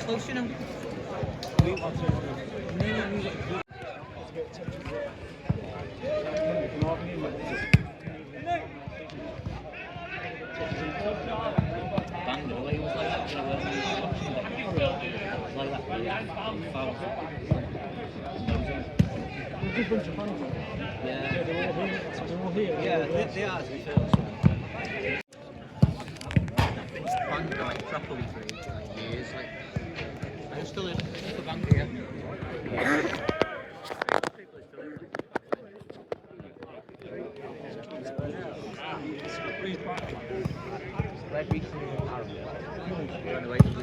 Close, you know. Banged away was like that. Like that. Different fans. Yeah. They're all here. Yeah, they are, to be fair. Banged like properly for years. Like, I'm still in the bank here. Red Beach is Arab. Run away from the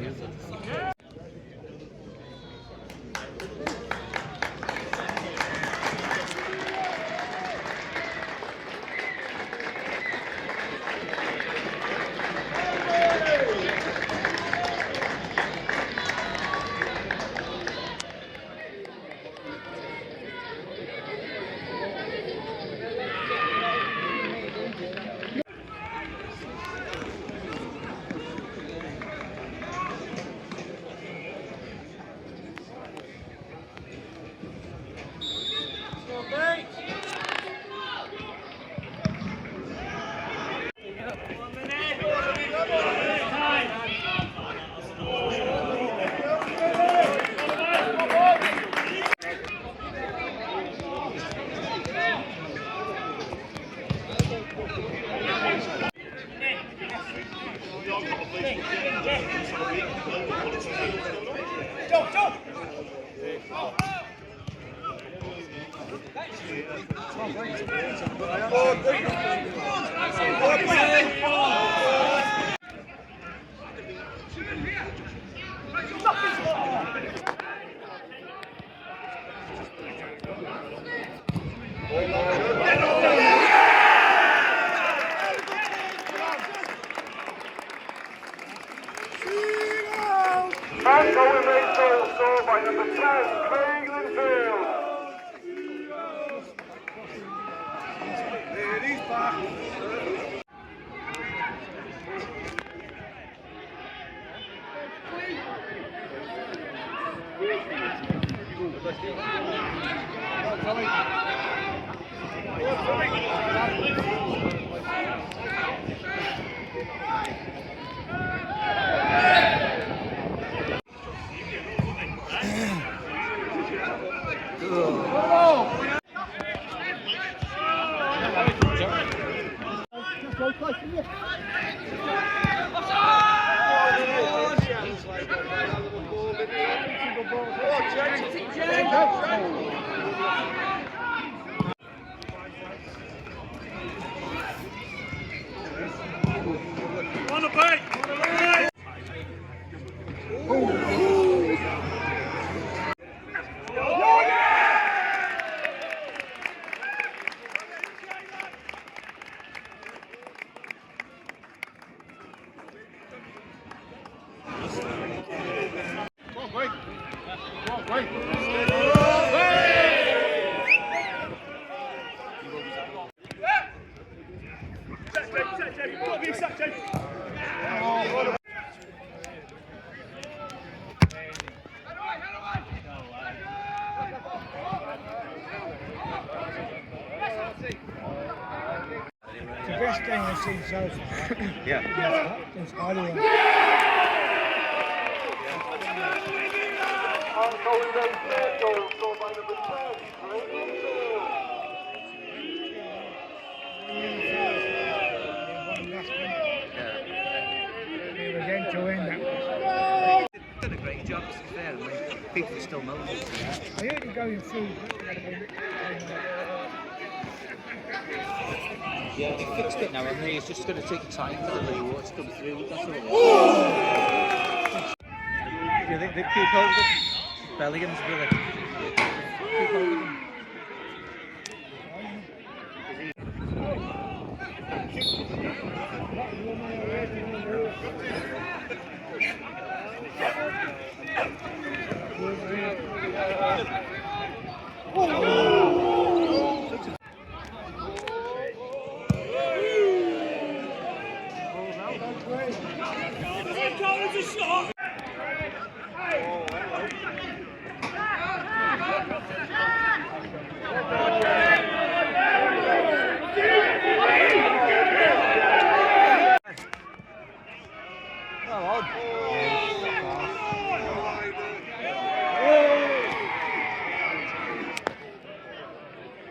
And so we make score by number 10, Craig Linfield. He's back. The best game I've seen so far. Yeah. Since Ireland. And so we make score by number 10, Craig Linfield. It was end to end. That They've done a great job, to be fair. I mean, people are still moaning. I heard it going through. Yeah, they fixed it now, and it's just going to take time for the water to come through. That's all. Do you think they keep hold of it? Bellinghams, brother. Keep hold of them.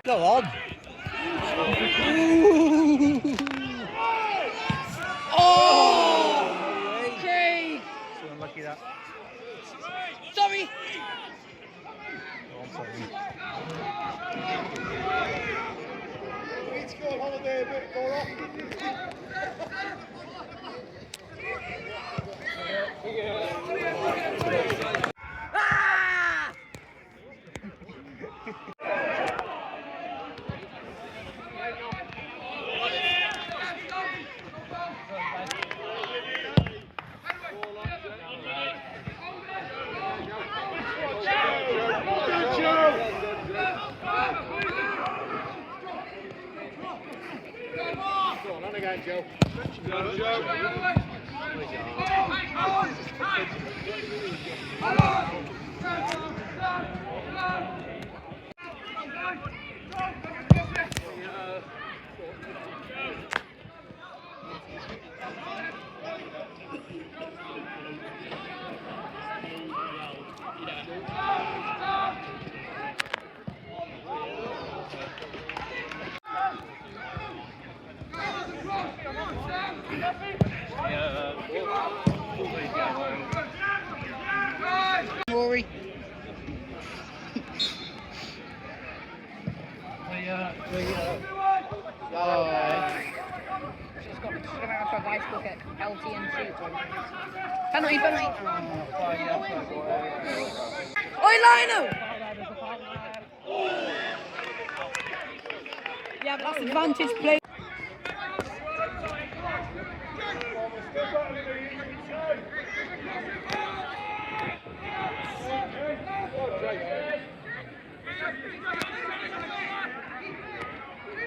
Go on. Oh! Craig! So unlucky that. Sorry! Oh, I'm sorry. We need to go on holiday a bit more often. Go on again, Joe. Go, Joe. Rory. She's got to have her bicycle at LT and shoot. Penalty, penalty. Oi, Lionel! Yeah, but that's advantage play.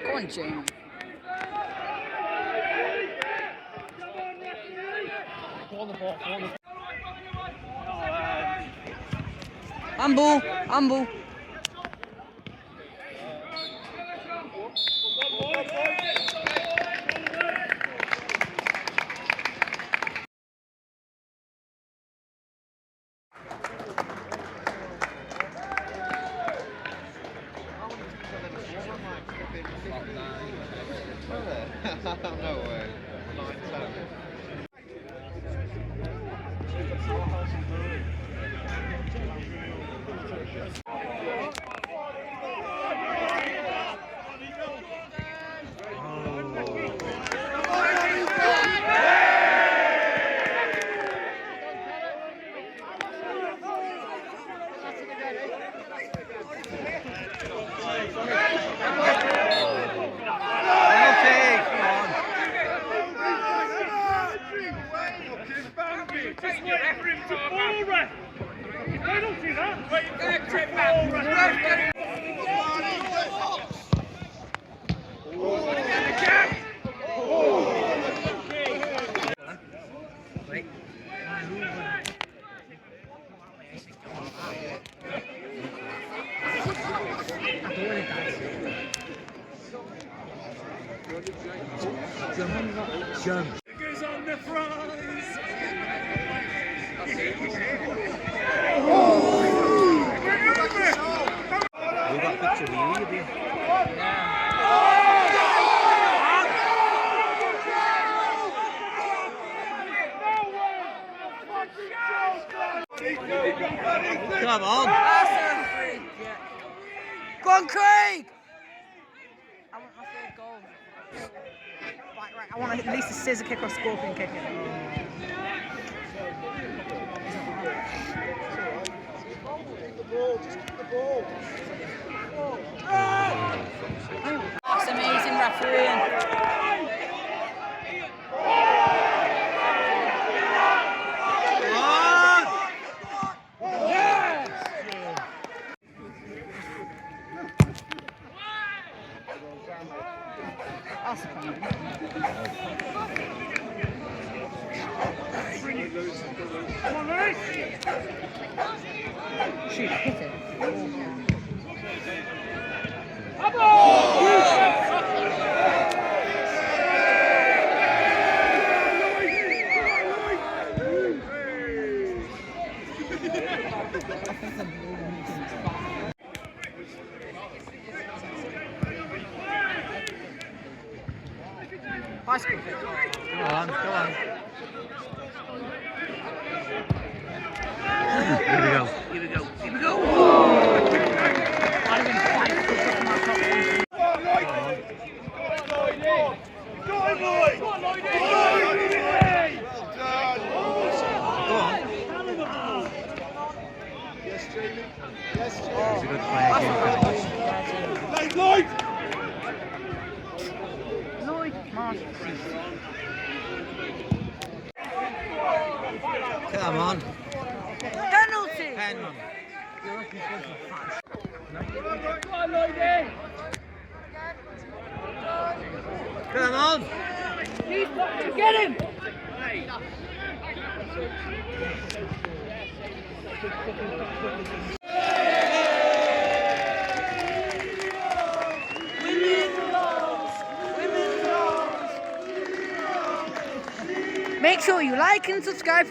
Go on, Jamie. Handball, handball. No way. Jump. Fingers on the fries. We got a picture of you, you did. Come on. Go on, Craig! I want my third goal. Right, I want at least a scissor kick or scorpion kick it. That's amazing refereeing. Shoot, hit it. Bicycle kick. Go on, go on. Here we go. Here we go. Here we go. He's a good player. Lloyd! Lloyd, Marshall. Come on. Penalty! Pen on. Come on. Get him! Make sure you like and subscribe.